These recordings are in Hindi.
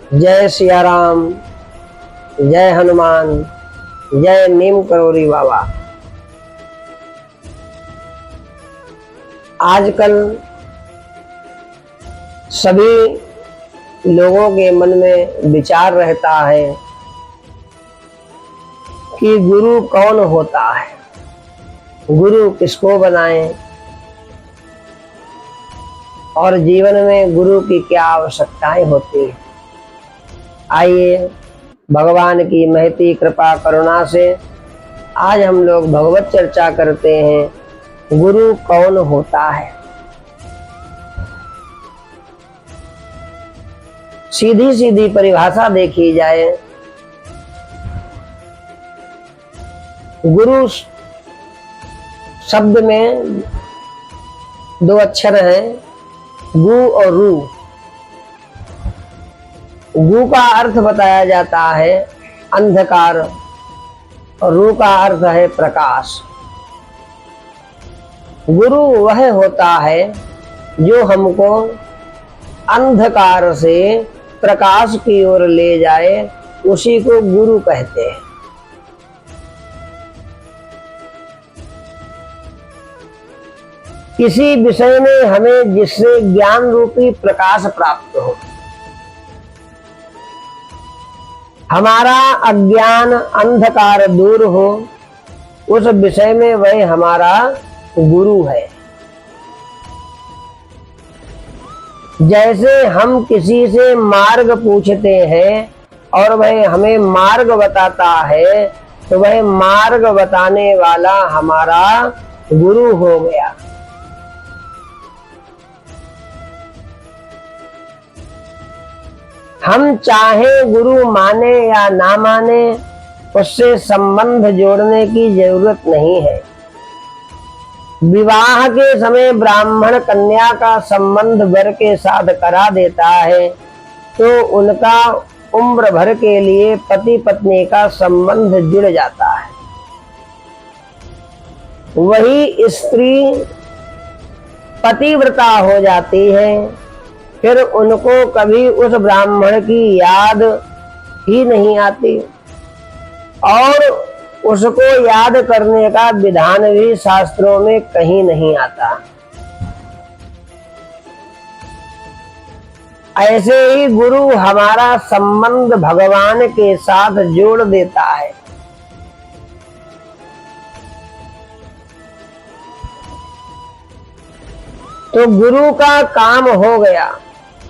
जय सिया राम, जय हनुमान, जय नीम करोरी बाबा। आजकल सभी लोगों के मन में विचार रहता है कि गुरु कौन होता है, गुरु किसको बनाएं और जीवन में गुरु की क्या आवश्यकताएं होती हैं। आइए भगवान की महती कृपा करुणा से आज हम लोग भगवत चर्चा करते हैं, गुरु कौन होता है। सीधी सीधी परिभाषा देखी जाए, गुरु शब्द में दो अक्षर हैं, गु और रू। गु का अर्थ बताया जाता है अंधकार और रू का अर्थ है प्रकाश। गुरु वह होता है जो हमको अंधकार से प्रकाश की ओर ले जाए, उसी को गुरु कहते हैं। किसी विषय में हमें जिससे ज्ञान रूपी प्रकाश प्राप्त हो, हमारा अज्ञान अंधकार दूर हो, उस विषय में वह हमारा गुरु है। जैसे हम किसी से मार्ग पूछते हैं और वह हमें मार्ग बताता है, तो वह मार्ग बताने वाला हमारा गुरु हो गया। हम चाहे गुरु माने या ना माने, उससे संबंध जोड़ने की जरूरत नहीं है। विवाह के समय ब्राह्मण कन्या का संबंध वर के साथ करा देता है, तो उनका उम्र भर के लिए पति पत्नी का संबंध जुड़ जाता है। वही स्त्री पतिव्रता हो जाती है, फिर उनको कभी उस ब्राह्मण की याद ही नहीं आती और उसको याद करने का विधान भी शास्त्रों में कहीं नहीं आता। ऐसे ही गुरु हमारा संबंध भगवान के साथ जोड़ देता है। तो गुरु का काम हो गया,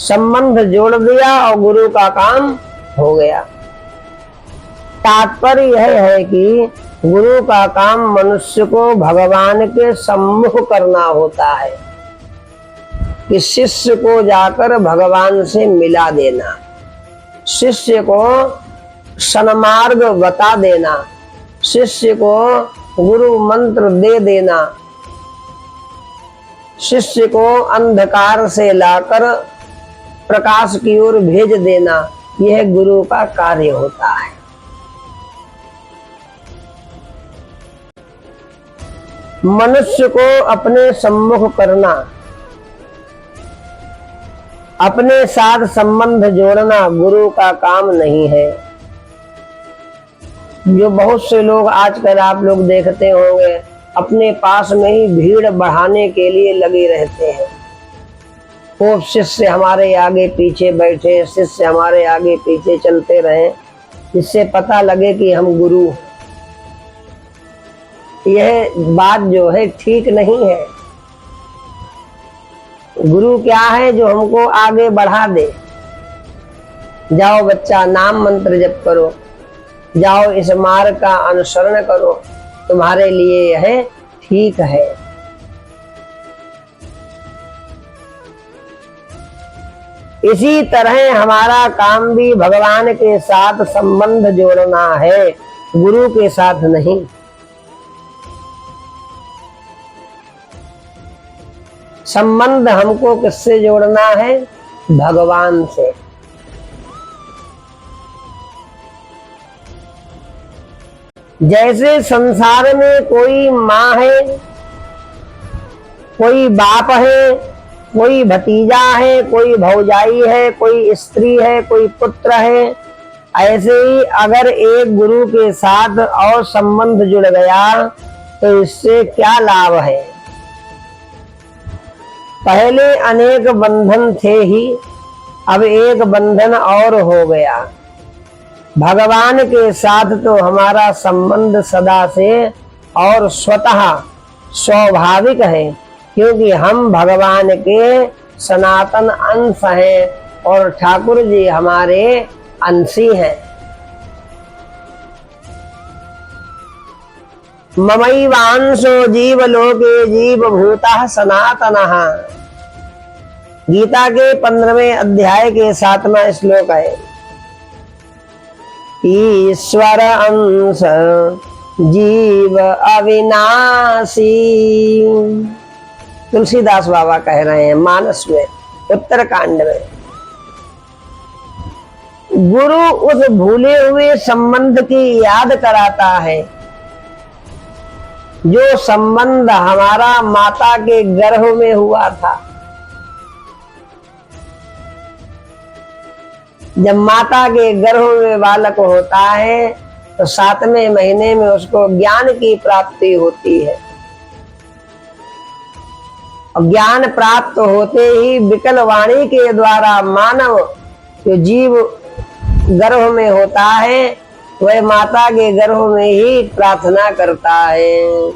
संबंध जोड़ दिया और गुरु का काम हो गया। तात्पर्य यह है कि गुरु का काम मनुष्य को भगवान के सम्मुख करना होता है, कि शिष्य को जाकर भगवान से मिला देना, शिष्य को सन्मार्ग बता देना, शिष्य को गुरु मंत्र दे देना, शिष्य को अंधकार से लाकर प्रकाश की ओर भेज देना, यह गुरु का कार्य होता है। मनुष्य को अपने सम्मुख करना, अपने साथ संबंध जोड़ना गुरु का काम नहीं है। जो बहुत से लोग आजकल आप लोग देखते होंगे, अपने पास में ही भीड़ बढ़ाने के लिए लगे रहते हैं। वो शिष्य हमारे आगे पीछे बैठे, शिष्य हमारे आगे पीछे चलते रहे, जिससे पता लगे कि हम गुरु हैं। यह बात जो है ठीक नहीं है। गुरु क्या है? जो हमको आगे बढ़ा दे। जाओ बच्चा, नाम मंत्र जप करो, जाओ इस मार्ग का अनुसरण करो, तुम्हारे लिए यह ठीक है। इसी तरह हमारा काम भी भगवान के साथ संबंध जोड़ना है, गुरु के साथ नहीं। संबंध हमको किससे जोड़ना है? भगवान से। जैसे संसार में कोई माँ है, कोई बाप है, कोई भतीजा है, कोई भौजाई है, कोई स्त्री है, कोई पुत्र है। ऐसे ही अगर एक गुरु के साथ और संबंध जुड़ गया तो इससे क्या लाभ है। पहले अनेक बंधन थे ही, अब एक बंधन और हो गया। भगवान के साथ तो हमारा संबंध सदा से और स्वतः स्वाभाविक है, क्योंकि हम भगवान के सनातन अंश हैं और ठाकुर जी हमारे अंशी हैं। ममैवांशो जीवलोके जीवभूतः सनातनः। गीता के 15वें अध्याय के 7वां श्लोक है। ईश्वर अंश जीव अविनाशी। तुलसीदास बाबा कह रहे हैं मानस में, उत्तरकांड में। गुरु उस भूले हुए संबंध की याद कराता है जो संबंध हमारा माता के गर्भ में हुआ था। जब माता के गर्भ में बालक होता है तो 7वें महीने में उसको ज्ञान की प्राप्ति होती है। और ज्ञान प्राप्त होते ही विकल वाणी के द्वारा मानव जो जीव गर्भ में होता है वह माता के गर्भ में ही प्रार्थना करता है,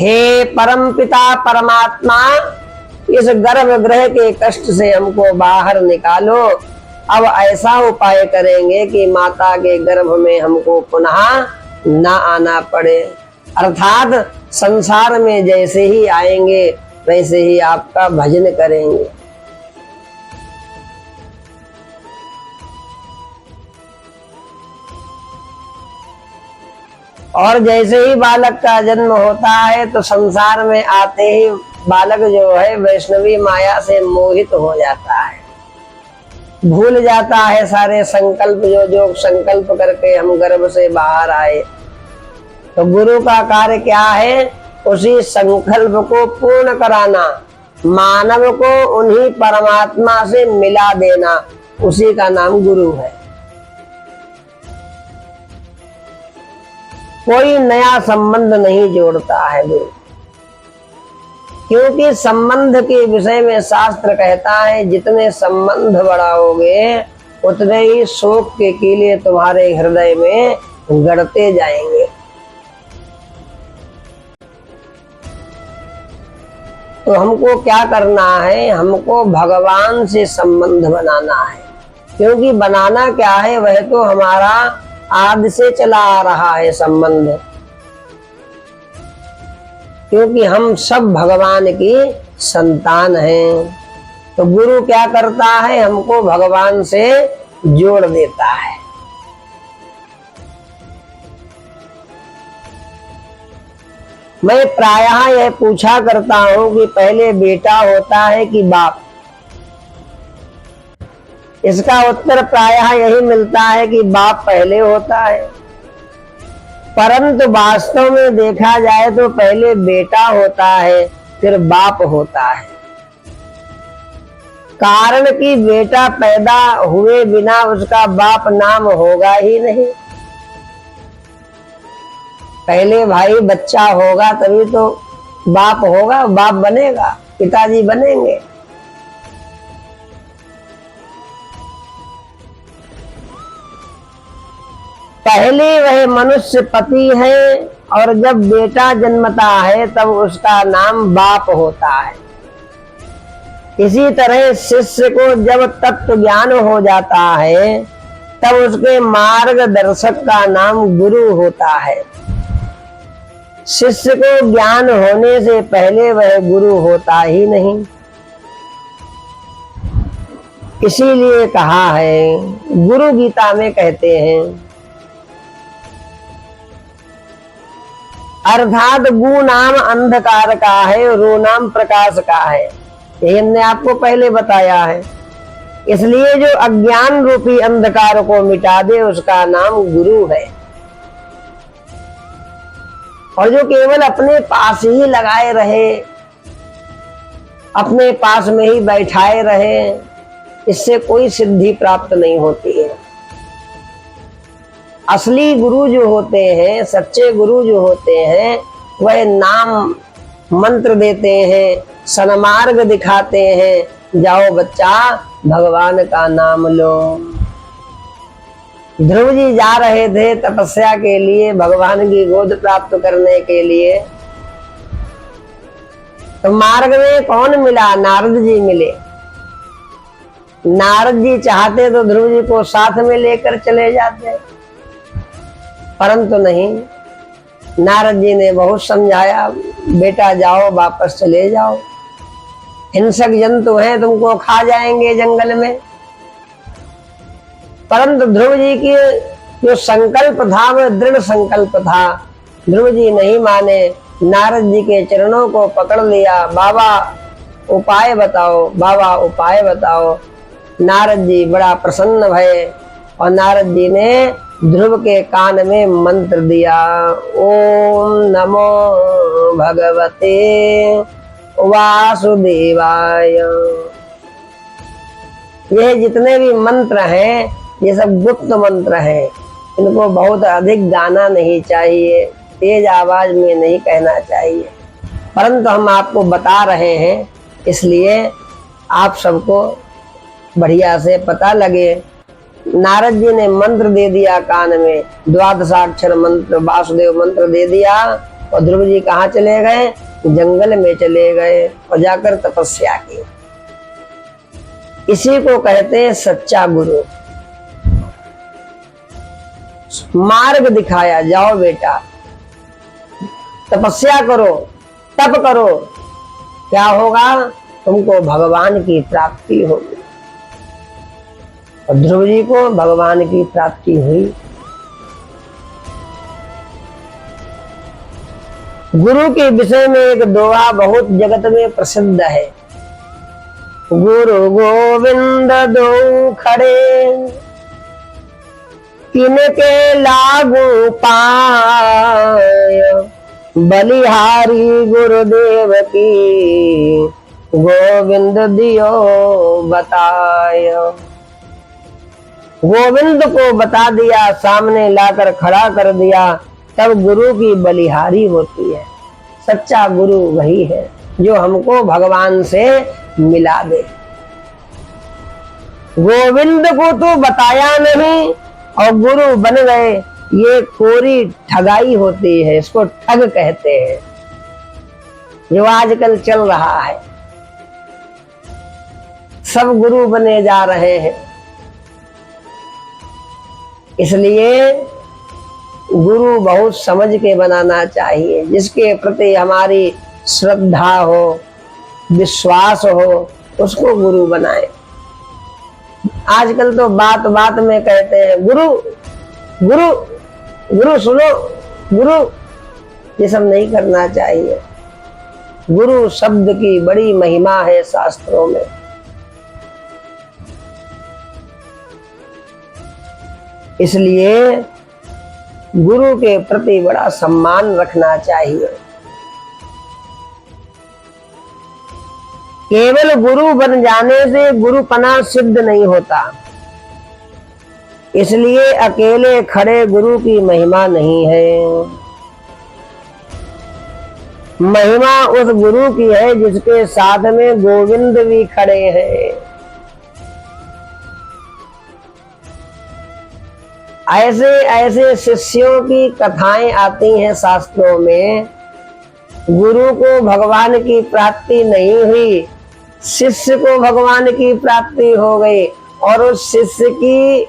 हे परम पिता परमात्मा, इस गर्भगृह के कष्ट से हमको बाहर निकालो। अब ऐसा उपाय करेंगे कि माता के गर्भ में हमको पुनः ना आना पड़े। अर्थात संसार में जैसे ही आएंगे वैसे ही आपका भजन करेंगे। और जैसे ही बालक का जन्म होता है तो संसार में आते ही बालक जो है वैष्णवी माया से मोहित हो जाता है, भूल जाता है सारे संकल्प जो संकल्प करके हम गर्भ से बाहर आए। तो गुरु का कार्य क्या है? उसी संकल्प को पूर्ण कराना, मानव को उन्हीं परमात्मा से मिला देना, उसी का नाम गुरु है। कोई नया संबंध नहीं जोड़ता है गुरु, क्योंकि संबंध के विषय में शास्त्र कहता है जितने संबंध बढ़ाओगे उतने ही शोक के कीले तुम्हारे हृदय में गढ़ते जाएंगे। तो हमको क्या करना है? हमको भगवान से संबंध बनाना है, क्योंकि बनाना क्या है, वह तो हमारा आदि से चला आ रहा है संबंध, क्योंकि हम सब भगवान की संतान हैं। तो गुरु क्या करता है? हमको भगवान से जोड़ देता है। मैं प्रायः यह पूछा करता हूं कि पहले बेटा होता है कि बाप? इसका उत्तर प्रायः यही मिलता है कि बाप पहले होता है, परंतु वास्तव में देखा जाए तो पहले बेटा होता है फिर बाप होता है। कारण कि बेटा पैदा हुए बिना उसका बाप नाम होगा ही नहीं। पहले भाई बच्चा होगा तभी तो बाप होगा, बाप बनेगा, पिताजी बनेंगे। पहले वह मनुष्य पति है और जब बेटा जन्मता है तब उसका नाम बाप होता है। इसी तरह शिष्य को जब तत्व ज्ञान हो जाता है तब उसके मार्गदर्शक का नाम गुरु होता है। शिष्य को ज्ञान होने से पहले वह गुरु होता ही नहीं। इसीलिए कहा है, गुरु गीता में कहते हैं, अर्थात गु नाम अंधकार का है, रू नाम प्रकाश का है। यही हमने आपको पहले बताया है। इसलिए जो अज्ञान रूपी अंधकार को मिटा दे उसका नाम गुरु है। और जो केवल अपने पास ही लगाए रहे, अपने पास में ही बैठाए रहे, इससे कोई सिद्धि प्राप्त नहीं होती है। असली गुरु जो होते हैं, सच्चे गुरु जो होते हैं, वह नाम मंत्र देते हैं, सन्मार्ग दिखाते हैं। जाओ बच्चा, भगवान का नाम लो। ध्रुव जी जा रहे थे तपस्या के लिए, भगवान की गोद प्राप्त करने के लिए। तो मार्ग में कौन मिला? नारद जी मिले। नारद जी चाहते तो ध्रुव जी को साथ में लेकर चले जाते, परंतु नहीं। नारद जी ने बहुत समझाया, बेटा जाओ, वापस चले जाओ, हिंसक जंतु हैं, तुमको खा जाएंगे जंगल में। परंतु ध्रुव जी की जो संकल्प था वह दृढ़ संकल्प था। ध्रुव जी नहीं माने, नारद जी के चरणों को पकड़ लिया। बाबा उपाय बताओ, बाबा उपाय बताओ। नारद जी बड़ा प्रसन्न भये और नारद जी ने ध्रुव के कान में मंत्र दिया, ओम नमो भगवते वासुदेवाय। ये जितने भी मंत्र हैं, ये सब गुप्त मंत्र हैं, इनको बहुत अधिक गाना नहीं चाहिए, तेज आवाज में नहीं कहना चाहिए, परंतु हम आपको बता रहे हैं, इसलिए आप सबको बढ़िया से पता लगे। नारद जी ने मंत्र दे दिया कान में, द्वादशाक्षर मंत्र, वासुदेव मंत्र दे दिया और ध्रुव जी कहाँ चले गए? जंगल में चले गए और जाकर तपस्या की। इसी को कहते हैं सच्चा गुरु। मार्ग दिखाया, जाओ बेटा तपस्या करो, तप करो, क्या होगा? तुमको भगवान की प्राप्ति होगी। और ध्रुव जी को भगवान की प्राप्ति हुई। गुरु के विषय में एक दोहा बहुत जगत में प्रसिद्ध है, गुरु गोविंद दो खड़े, तिनके लागू पाय, बलिहारी गुरुदेव की, गोविंद दियो बताय। गोविंद को बता दिया, सामने लाकर खड़ा कर दिया, तब गुरु की बलिहारी होती है। सच्चा गुरु वही है जो हमको भगवान से मिला दे। गोविंद को तो बताया नहीं और गुरु बन गए, ये कोरी ठगाई होती है, इसको ठग कहते हैं, जो आजकल चल रहा है। सब गुरु बने जा रहे हैं। इसलिए गुरु बहुत समझ के बनाना चाहिए, जिसके प्रति हमारी श्रद्धा हो, विश्वास हो, उसको गुरु बनाए। आजकल तो बात बात में कहते हैं गुरु गुरु गुरु, सुनो गुरु, ये सब नहीं करना चाहिए। गुरु शब्द की बड़ी महिमा है शास्त्रों में। इसलिए गुरु के प्रति बड़ा सम्मान रखना चाहिए। केवल गुरु बन जाने से गुरुपना सिद्ध नहीं होता, इसलिए अकेले खड़े गुरु की महिमा नहीं है। महिमा उस गुरु की है जिसके साथ में गोविंद भी खड़े हैं। ऐसे ऐसे शिष्यों की कथाएं आती हैं शास्त्रों में। गुरु को भगवान की प्राप्ति नहीं हुई, शिष्य को भगवान की प्राप्ति हो गई और उस शिष्य की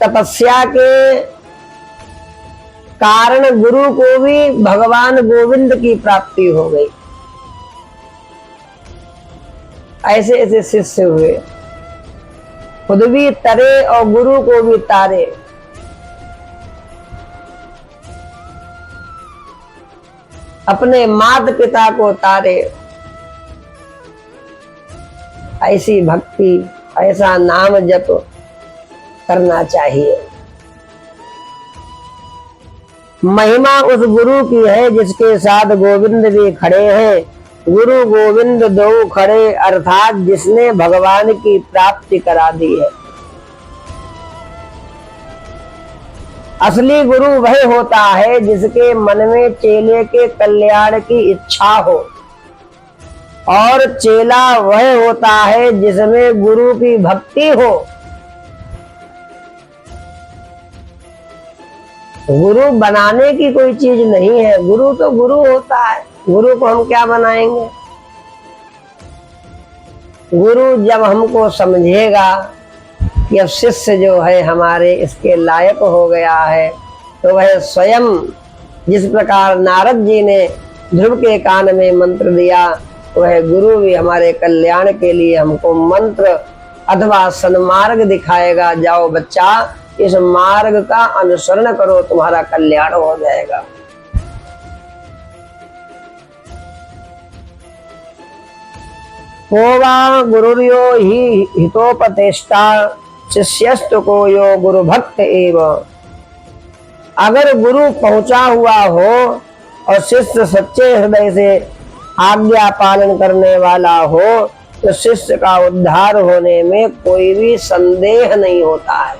तपस्या के कारण गुरु को भी भगवान गोविंद की प्राप्ति हो गई। ऐसे ऐसे शिष्य हुए, खुद भी तरे और गुरु को भी तारे। अपने माता पिता को तारे। ऐसी भक्ति, ऐसा नाम जप करना चाहिए। महिमा उस गुरु की है जिसके साथ गोविंद भी खड़े हैं गुरु गोविंद दो खड़े, अर्थात जिसने भगवान की प्राप्ति करा दी है। असली गुरु वह होता है जिसके मन में चेले के कल्याण की इच्छा हो, और चेला वह होता है जिसमें गुरु की भक्ति हो। गुरु बनाने की कोई चीज नहीं है, गुरु तो गुरु होता है। गुरु को हम क्या बनाएंगे? गुरु जब हमको समझेगा कि अब शिष्य जो है हमारे इसके लायक हो गया है, तो वह स्वयं जिस प्रकार नारद जी ने ध्रुव के कान में मंत्र दिया, वह गुरु भी हमारे कल्याण के लिए हमको मंत्र अथवा सन्मार्ग दिखाएगा। जाओ बच्चा, इस मार्ग का अनुसरण करो, तुम्हारा कल्याण हो जाएगा। होवा गुरुर्यो ही हितोपदेष्टा, शिष्यस्तु को यो गुरु भक्त एव। अगर गुरु पहुंचा हुआ हो और शिष्य सच्चे हृदय से आज्ञा पालन करने वाला हो, तो शिष्य का उद्धार होने में कोई भी संदेह नहीं होता है।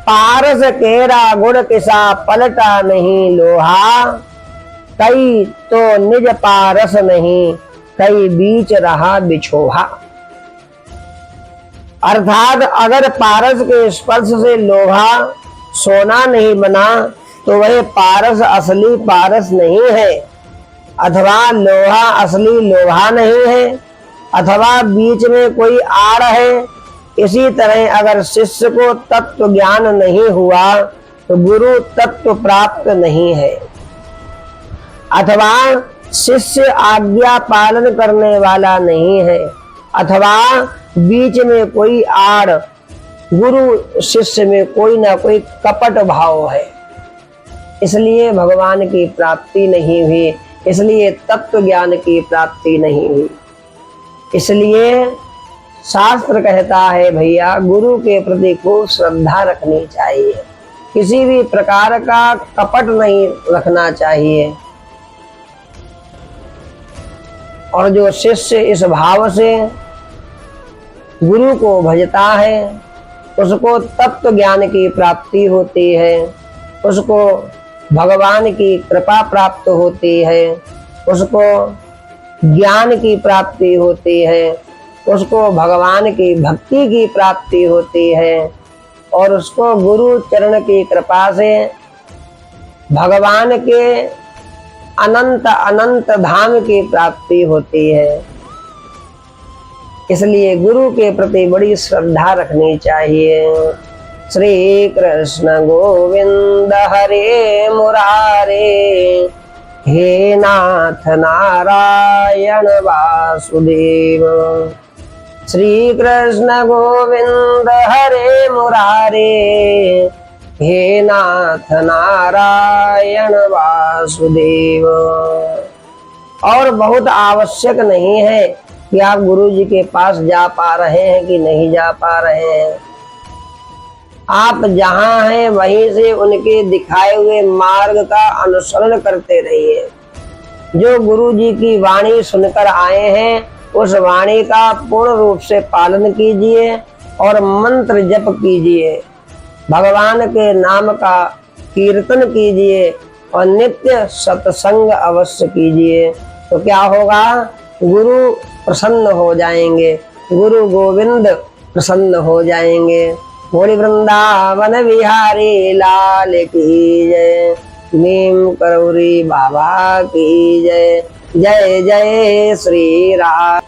पारस केरा गुण किसा, पलटा नहीं लोहा, कई तो निज पारस नहीं, कई बीच रहा बिछोहा। अर्थात अगर पारस के स्पर्श से लोहा सोना नहीं बना, तो वह पारस असली पारस नहीं है, अथवा लोहा असली लोहा नहीं है, अथवा बीच में कोई आड़ है। इसी तरह अगर शिष्य को तत्व ज्ञान नहीं हुआ, तो गुरु तत्व प्राप्त नहीं है, अथवा शिष्य आज्ञा पालन करने वाला नहीं है, अथवा बीच में कोई आड़, गुरु शिष्य में कोई ना कोई कपट भाव है, इसलिए भगवान की प्राप्ति नहीं हुई, इसलिए तत्व ज्ञान की प्राप्ति नहीं हुई। इसलिए शास्त्र कहता है भैया, गुरु के प्रति खूब श्रद्धा रखनी चाहिए, किसी भी प्रकार का कपट नहीं रखना चाहिए। और जो शिष्य इस भाव से गुरु को भजता है, उसको तत्व ज्ञान की प्राप्ति होती है, उसको भगवान की कृपा प्राप्त होती है, उसको ज्ञान की प्राप्ति होती है, उसको भगवान की भक्ति की प्राप्ति होती है, और उसको गुरु चरण की कृपा से भगवान के अनंत अनंत धाम की प्राप्ति होती है। इसलिए गुरु के प्रति बड़ी श्रद्धा रखनी चाहिए। श्री कृष्ण गोविंद हरे मुरारे, हे नाथ नारायण वासुदेव। श्री कृष्ण गोविंद हरे मुरारे, हे नाथ नारायण वासुदेव। और बहुत आवश्यक नहीं है कि आप गुरु जी के पास जा पा रहे हैं कि नहीं जा पा रहे हैं। आप जहां हैं वहीं से उनके दिखाए हुए मार्ग का अनुसरण करते रहिए। जो गुरु जी की वाणी सुनकर आए हैं, उस वाणी का पूर्ण रूप से पालन कीजिए और मंत्र जप कीजिए, भगवान के नाम का कीर्तन कीजिए और नित्य सत्संग अवश्य कीजिए। तो क्या होगा? गुरु प्रसन्न हो जाएंगे, गुरु गोविंद प्रसन्न हो जाएंगे। बोली वृंदावन बिहारी लाल की जय, नीम करौरी बाबा की जय। जय जय श्री राम।